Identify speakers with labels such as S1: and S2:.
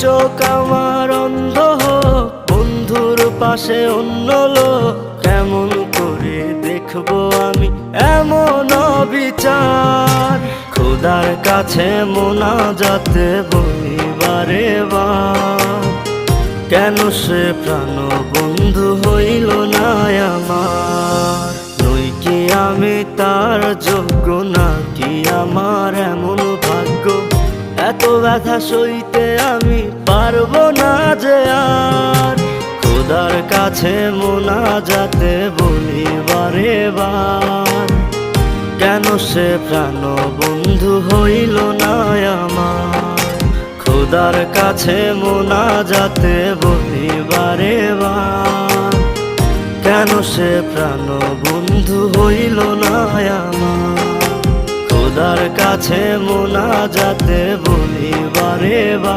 S1: চোখ আমার অন্ধ হোক, বন্ধুর পাশে অন্য লোক, কেমন করে দেখবো আমি এমন অবিচার। খোদার কাছে মোনাজাতে বলি বারে বার, কেন সে প্রাণ বন্ধু হইল না আমার। নই কি আমি তার যোগ্য, নাকি আমার এমন ভাগ্য, এত ব্যথা সইতে আমি পারবো না যে আর। খোদার কাছে মোনাজাতে বলি বারে বার, কেন সে প্রাণ বন্ধু হইল না আমার। খোদার কাছে মোনাজাতে বলি বারে বার, কেন সে প্রাণ বন্ধু হইল না আমার। খোদার কাছে মোনাজাতে বলি বারে বার।